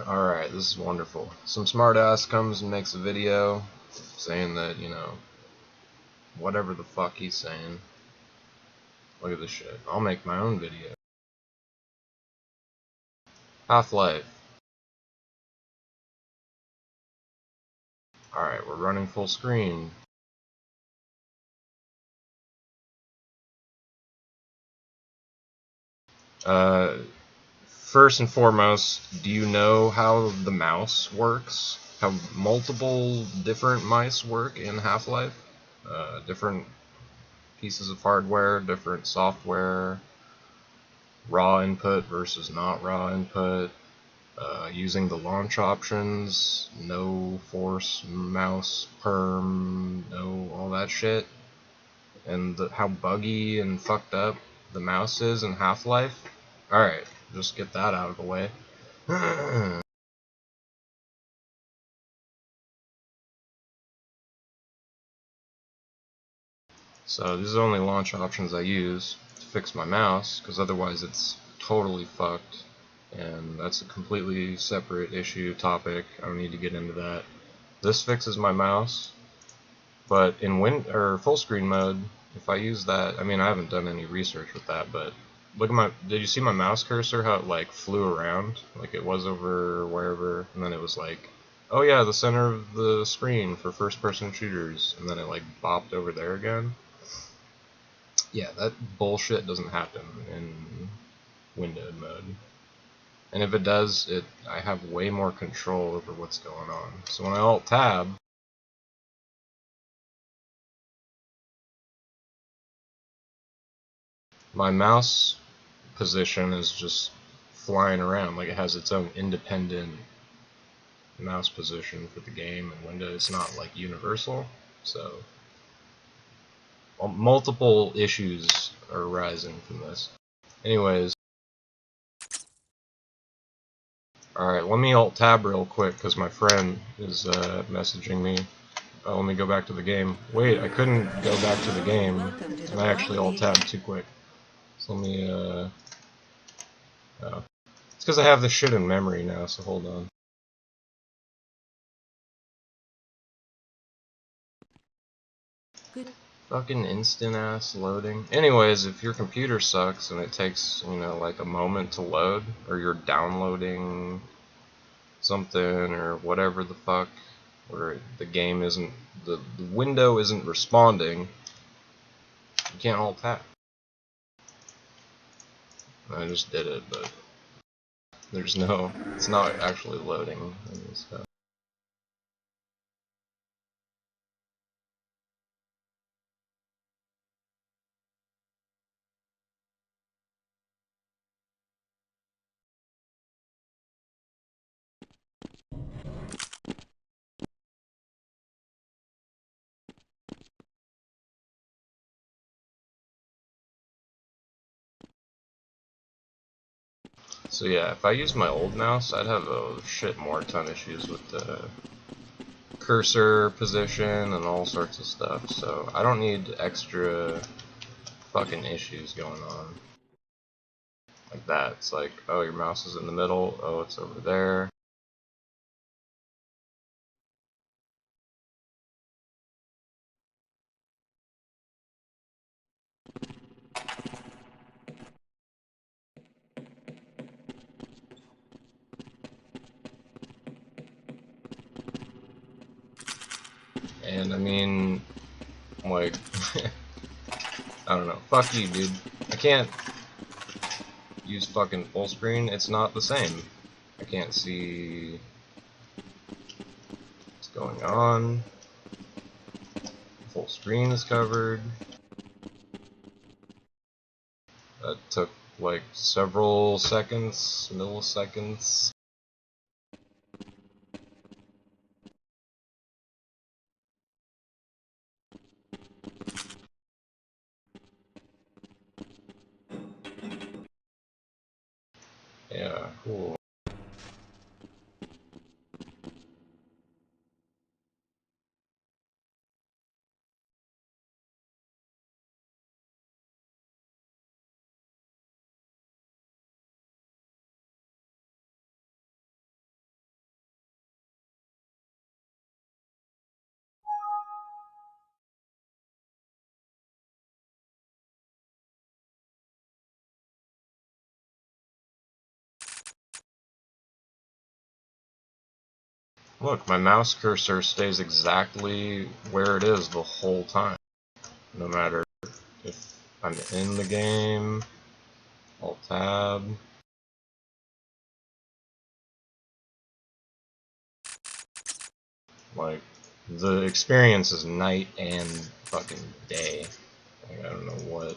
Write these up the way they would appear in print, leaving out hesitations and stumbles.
Alright, this is wonderful. Some smartass comes and makes a video saying that, whatever the fuck he's saying. Look at this shit. I'll make my own video. Half-Life. Alright, we're running full screen. First and foremost, do you know how the mouse works? How multiple different mice work in Half-Life? Different pieces of hardware, different software, raw input versus not raw input, using the launch options, no force, mouse, perm, no all that shit, and how buggy and fucked up the mouse is in Half-Life. Alright, just get that out of the way. So these are the only launch options I use to fix my mouse, because otherwise it's totally fucked, and that's a completely separate issue, topic. I don't need to get into that. This fixes my mouse, but in full screen mode, if I use that, I mean, I haven't done any research with that, but look at did you see my mouse cursor, how it like flew around, like it was over wherever, and then it was like, oh yeah, the center of the screen for first person shooters, and then it like bopped over there again. Yeah, that bullshit doesn't happen in windowed mode. And if it does, I have way more control over what's going on. So when I Alt-Tab, my mouse position is just flying around, like it has its own independent mouse position for the game, and Windows it's not like universal. So multiple issues are arising from this. Anyways, alright, let me Alt-Tab real quick because my friend is messaging me. Let me go back to the game. Wait, I couldn't go back to the game. And I actually Alt-Tabbed too quick. So let me, oh. It's because I have this shit in memory now, so hold on. Good. Fucking instant ass loading. Anyways, if your computer sucks and it takes, like a moment to load, or you're downloading something or whatever the fuck, or the game isn't, the window isn't responding, you can't Alt-Tab. I just did it, but there's no, it's not actually loading and stuff. So yeah, if I use my old mouse, I'd have a shit more ton issues with the cursor position and all sorts of stuff. So I don't need extra fucking issues going on like that. It's like, oh, your mouse is in the middle. Oh, it's over there. And I mean, like, I don't know. Fuck you, dude. I can't use fucking full screen. It's not the same. I can't see what's going on. Full screen is covered. That took like several seconds, milliseconds. Yeah, cool. Look, my mouse cursor stays exactly where it is the whole time. No matter if I'm in the game, Alt-Tab. Like, the experience is night and fucking day. Like, I don't know what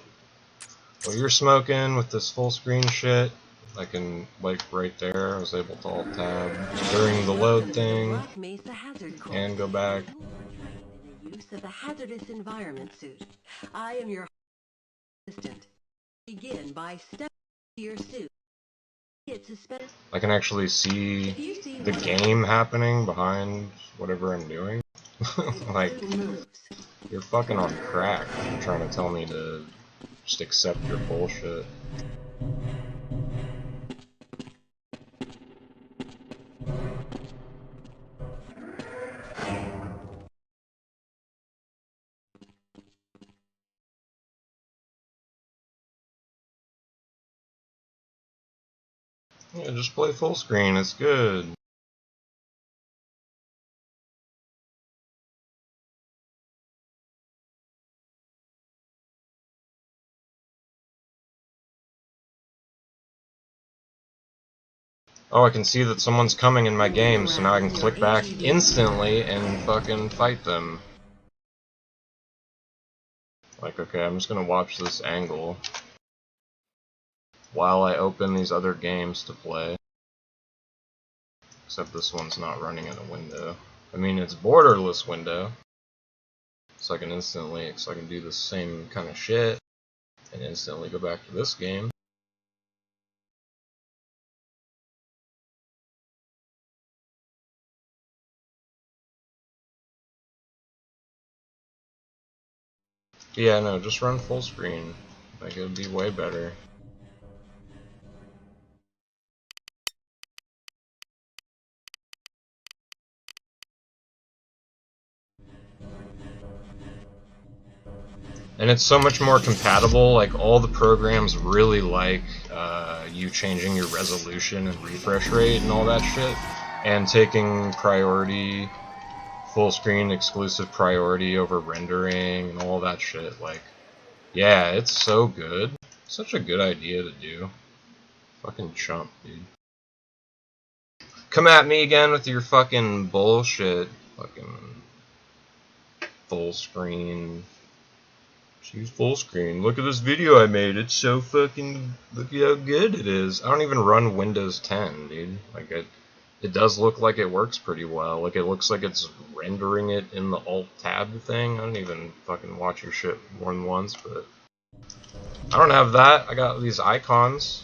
you're smoking with this full screen shit. I can, like, right there, I was able to Alt-Tab during the load thing, and go back. In the use of the hazardous environment suit. I am your assistant. Begin by stepping to your suit. It's suspended. I can actually see the game happening behind whatever I'm doing. Like, you're fucking on crack. You're trying to tell me to just accept your bullshit. Yeah, just play full screen, it's good. Oh, I can see that someone's coming in my game, so now I can click back instantly and fucking fight them. Like, okay, I'm just gonna watch this angle while I open these other games to play. Except this one's not running in a window. I mean, it's borderless window. So I can do the same kind of shit and instantly go back to this game. Yeah, no, just run full screen. Like, it would be way better. And it's so much more compatible. Like, all the programs really like you changing your resolution and refresh rate and all that shit, and taking priority, full screen exclusive priority over rendering and all that shit. Like, yeah, it's so good. Such a good idea to do. Fucking chump, dude. Come at me again with your fucking bullshit. Fucking full screen. Choose full screen. Look at this video I made. It's so fucking... Look at how good it is. I don't even run Windows 10, dude. Like, it does look like it works pretty well. Like, it looks like it's rendering it in the Alt-Tab thing. I don't even fucking watch your shit more than once, but... I don't have that. I got these icons.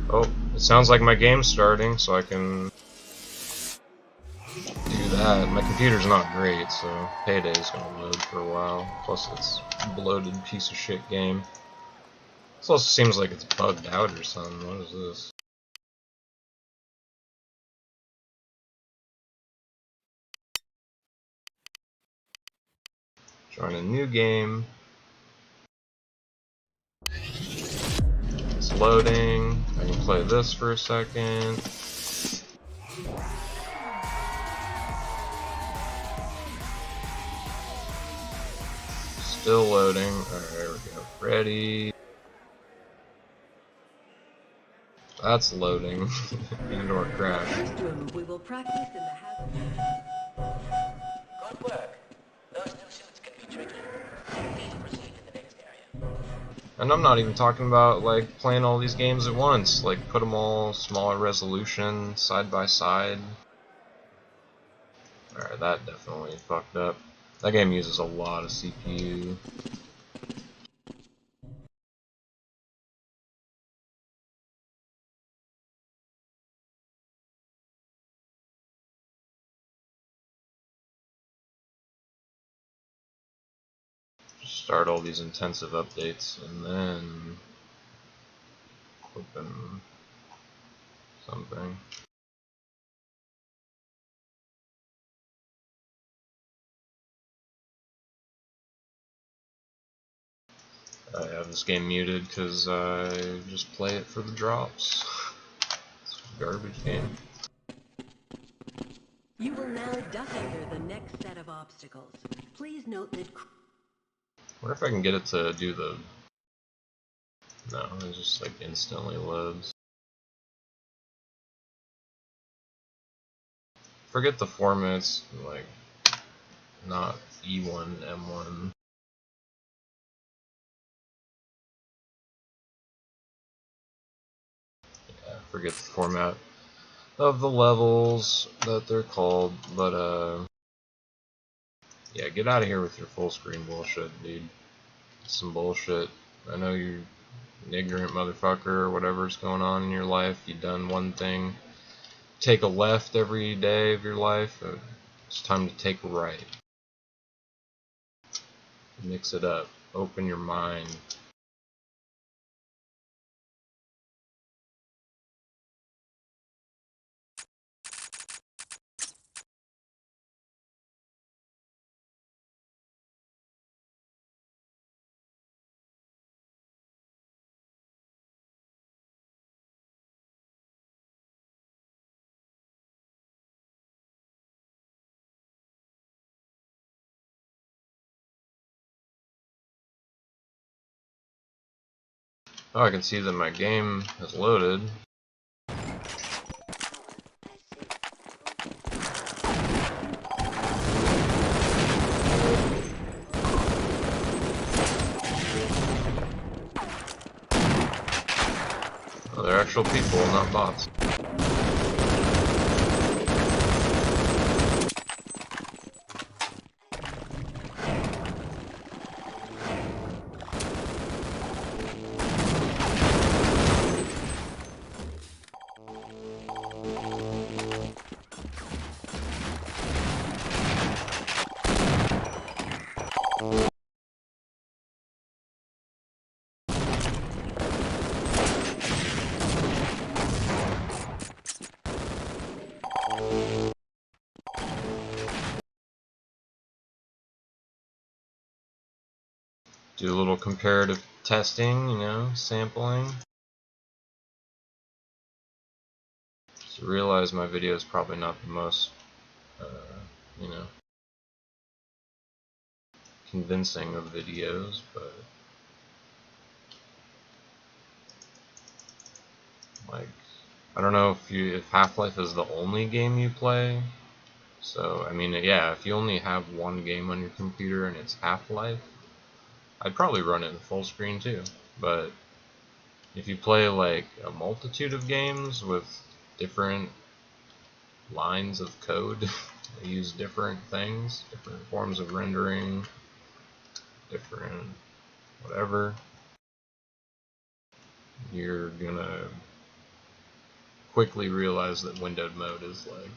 Oh, it sounds like my game's starting, so I can... do that. My computer's not great, so Payday's gonna load for a while. Plus, it's a bloated piece of shit game. This also seems like it's bugged out or something. What is this? Join a new game. It's loading. I can play this for a second. Still loading. Alright, there we go. Ready. That's loading. And/or crash. We will practice in the hazard. Good work. Those two suits can be tricky. Please proceed to the next area. And I'm not even talking about like playing all these games at once. Like, put them all smaller resolution, side by side. Alright, that definitely fucked up. That game uses a lot of CPU. Just start all these intensive updates and then open something. I have this game muted because I just play it for the drops. It's a garbage game. You will now duck under the next set of obstacles. Please note that... Wonder if I can get it to do the... No, it just like instantly loads. Forget the formats, like, not E1, M1. Yeah, forget the format of the levels that they're called, but yeah, get out of here with your full screen bullshit, dude. It's some bullshit. I know you're an ignorant motherfucker or whatever's going on in your life. You've done one thing. Take a left every day of your life. It's time to take a right. Mix it up. Open your mind. Oh, I can see that my game has loaded. Oh, they're actual people, not bots. Do a little comparative testing, you know, sampling. So realize my video is probably not the most, you know, convincing of videos, but like, I don't know if Half-Life is the only game you play. So I mean, yeah, if you only have one game on your computer and it's Half-Life, I'd probably run it in full screen too. But if you play like a multitude of games with different lines of code, they use different things, different forms of rendering, different whatever, you're gonna quickly realize that windowed mode is like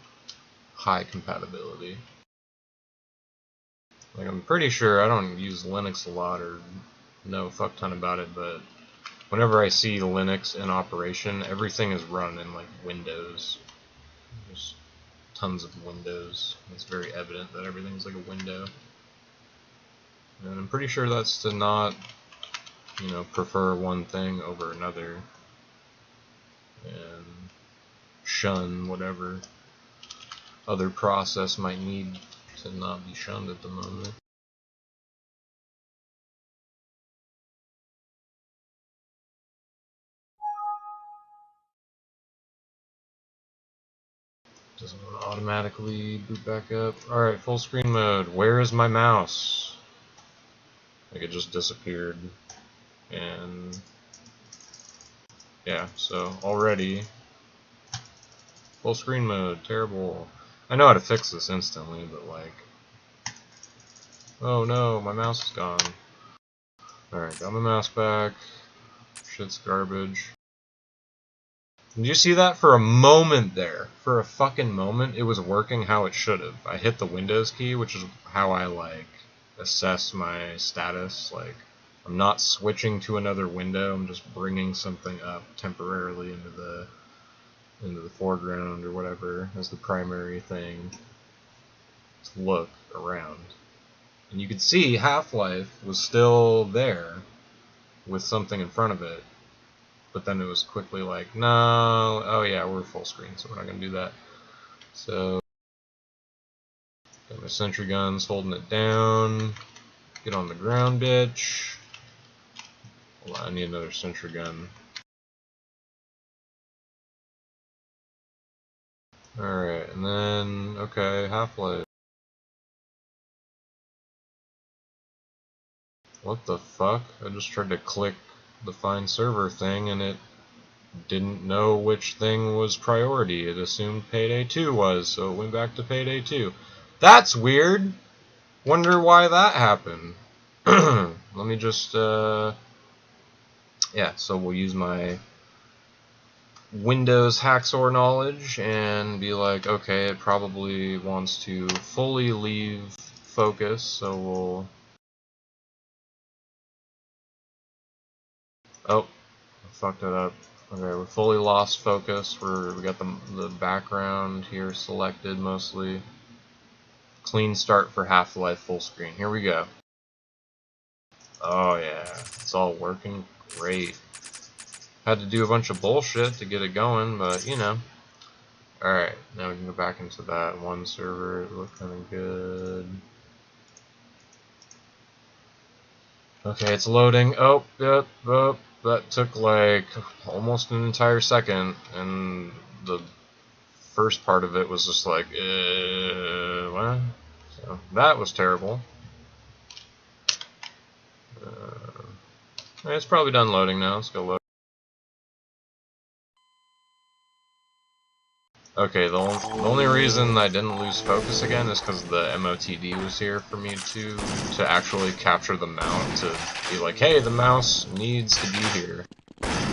high compatibility. Like, I'm pretty sure I don't use Linux a lot or know a fuck ton about it, but whenever I see Linux in operation, everything is run in like Windows. There's tons of windows. It's very evident that everything's like a window. And I'm pretty sure that's to not, you know, prefer one thing over another and shun whatever other process might need to not be shunned at the moment. Doesn't want to automatically boot back up. Alright, full screen mode. Where is my mouse? Like, it just disappeared. And yeah, so already full screen mode, terrible. I know how to fix this instantly, but like, oh no, my mouse is gone. Alright, got my mouse back. Shit's garbage. Did you see that? For a moment there, for a fucking moment, it was working how it should have. I hit the Windows key, which is how I like assess my status. Like, I'm not switching to another window, I'm just bringing something up temporarily into the foreground or whatever as the primary thing to look around. And you could see Half-Life was still there with something in front of it, but then it was quickly like, no, oh yeah, we're full screen, so we're not going to do that. So My sentry gun's holding it down. Get on the ground, bitch. Hold on, I need another sentry gun. Alright, and then, okay, Half-Life. What the fuck? I just tried to click the find server thing and it didn't know which thing was priority. It assumed Payday 2 was, so it went back to Payday 2. That's weird! Wonder why that happened. Let me just, yeah, so we'll use my Windows Hacksaw knowledge and be like, okay, it probably wants to fully leave focus, so we'll... Oh, I fucked it up. Okay, we fully lost focus. We got the background here selected mostly. Clean start for Half-Life full screen. Here we go. Oh yeah, it's all working great. Had to do a bunch of bullshit to get it going, but you know. Alright, now we can go back into that one server. It looked kind of good. Okay, it's loading. Oh, yep, oh, that took like almost an entire second, and the first part of it was just like, what? So that was terrible. It's probably done loading now. Let's go load. Okay, the only reason I didn't lose focus again is because the MOTD was here for me to actually capture the mount, to be like, hey, the mouse needs to be here.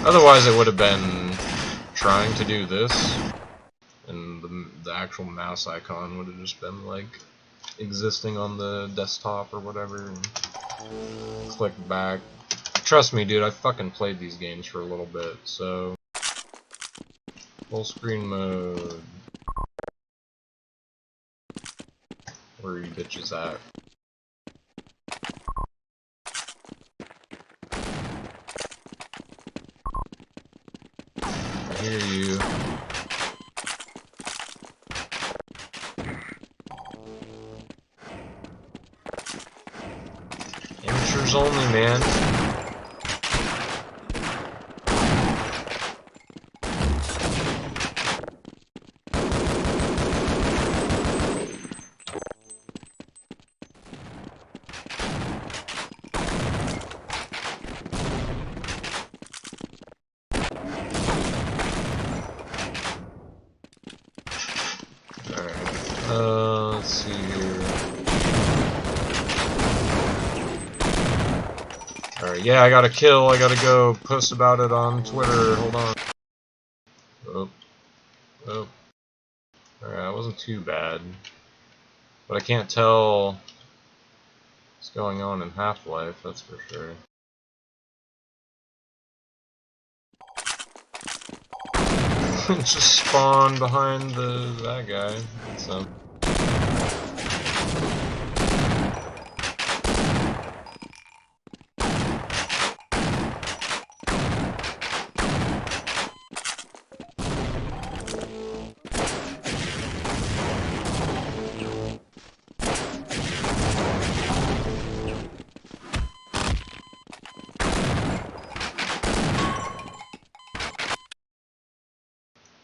Otherwise it would have been trying to do this, and the actual mouse icon would have just been like existing on the desktop or whatever, and click back. Trust me, dude, I fucking played these games for a little bit, so... Full screen mode. Where are you bitches at? I hear you. Amateurs only, man. Let's see here. Alright, yeah, I got a kill. I gotta go post about it on Twitter. Hold on. Oh. Oh. Alright, that wasn't too bad. But I can't tell what's going on in Half-Life, that's for sure. It just spawned behind that guy. So.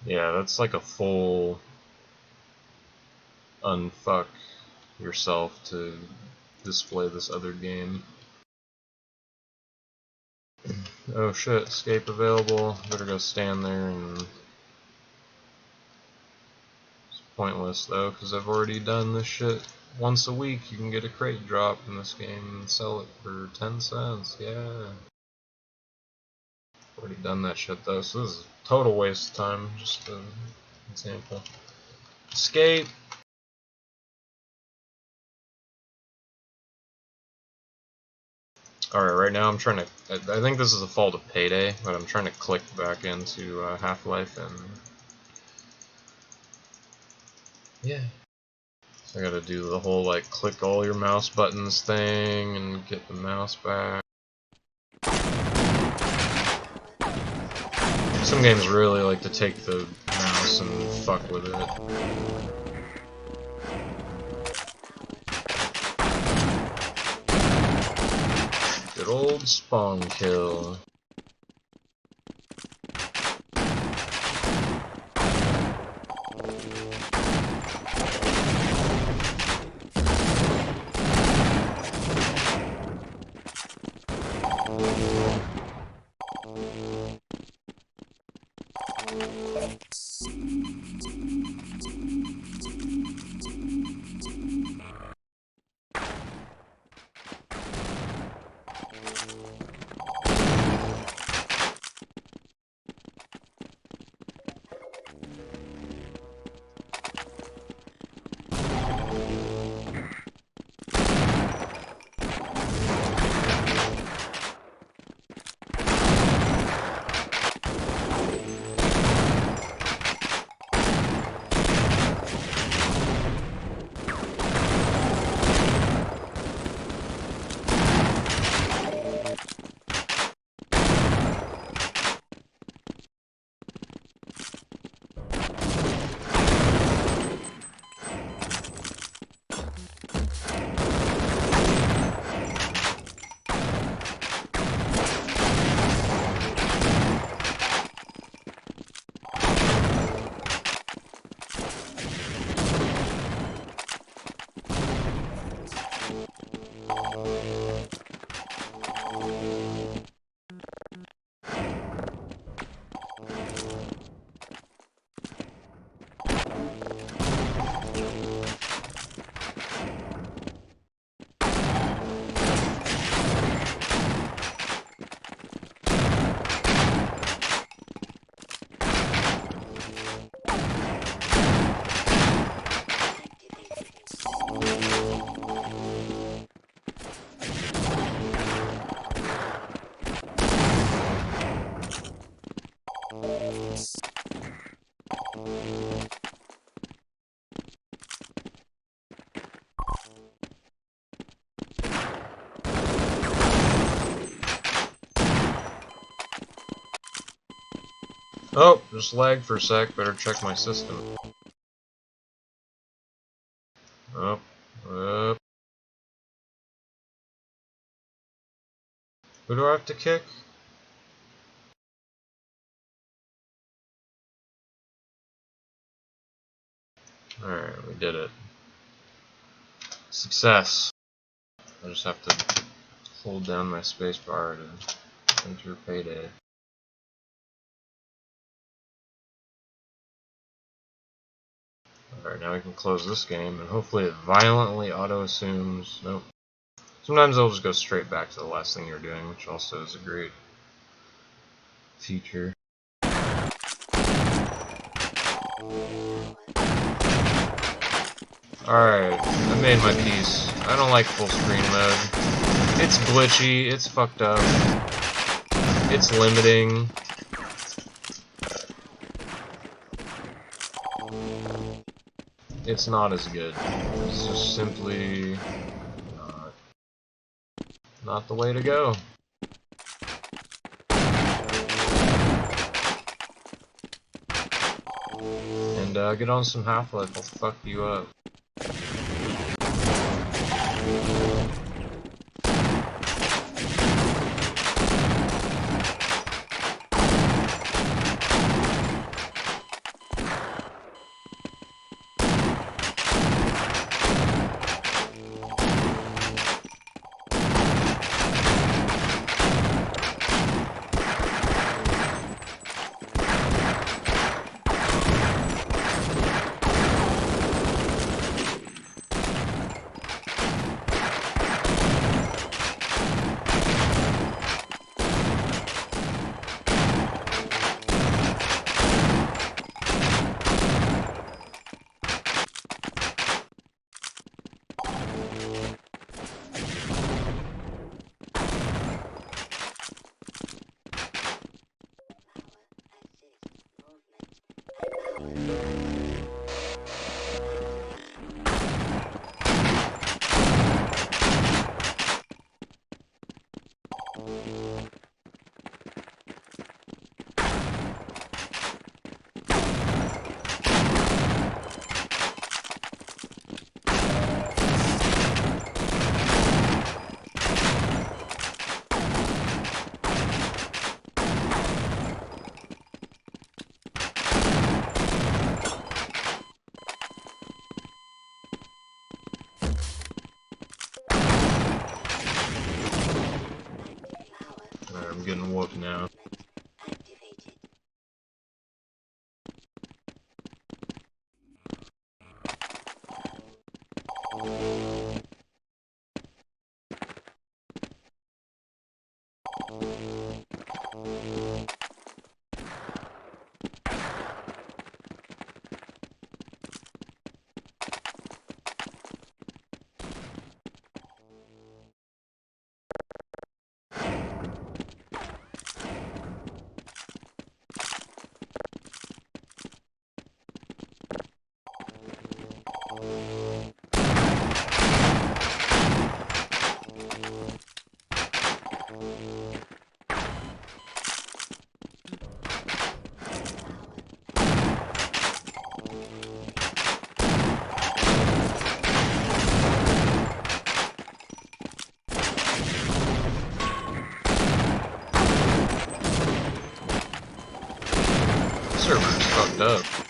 Yeah, that's like a full unfuck yourself to display this other game. Oh shit, escape available. Better go stand there, and it's pointless though, because I've already done this shit once a week. You can get a crate drop in this game and sell it for 10 cents, yeah. Already done that shit though, so this is a total waste of time, just an example. Escape! Alright, right now I'm trying to, I think this is a fault of Payday, but I'm trying to click back into Half-Life, and yeah. So I gotta do the whole like click all your mouse buttons thing and get the mouse back. Some games really like to take the mouse and fuck with it. Good old spawn kill. Oh, just lagged for a sec. Better check my system. Oh, up. Who do I have to kick? Alright, we did it. Success. I just have to hold down my spacebar to enter payday. Alright, now we can close this game, and hopefully it violently auto-assumes. Nope. Sometimes it'll just go straight back to the last thing you're doing, which also is a great feature. Alright, I made my peace. I don't like full screen mode. It's glitchy, it's fucked up, it's limiting. It's not as good. It's just simply not the way to go. And get on some Half-Life, I'll fuck you up. server's fucked up.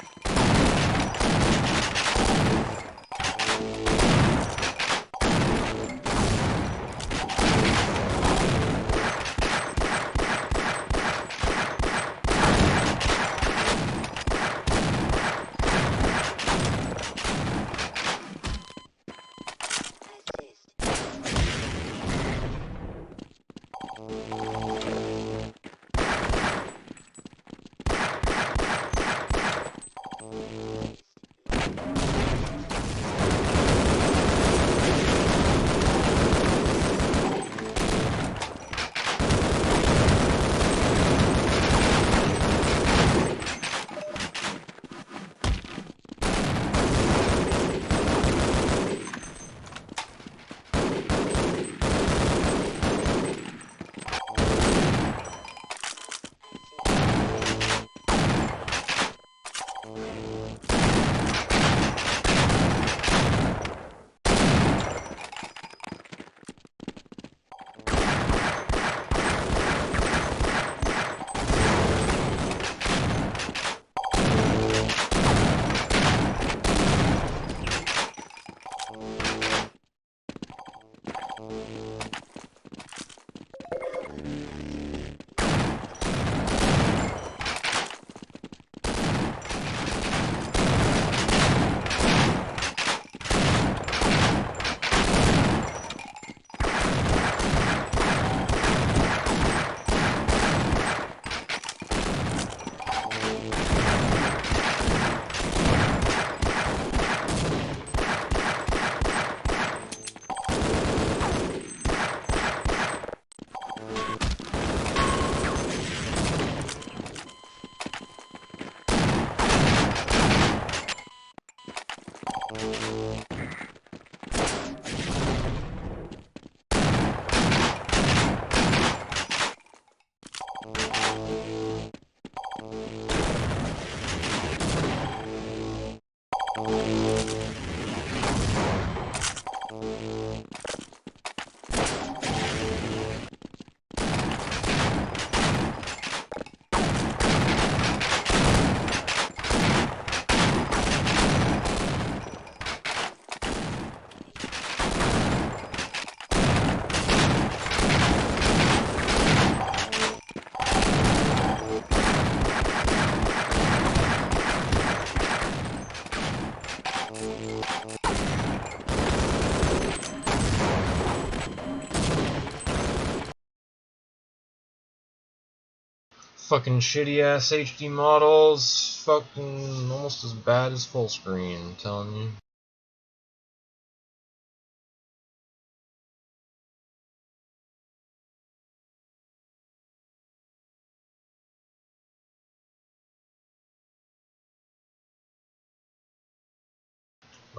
Fucking shitty ass HD models, fucking almost as bad as full screen, I'm telling you.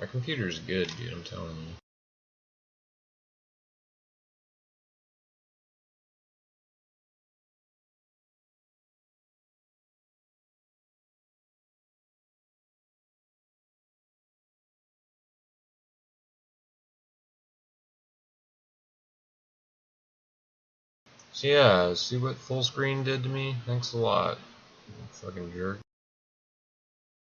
My computer's good, dude, I'm telling you. So yeah, see what full screen did to me? Thanks a lot, fucking jerk.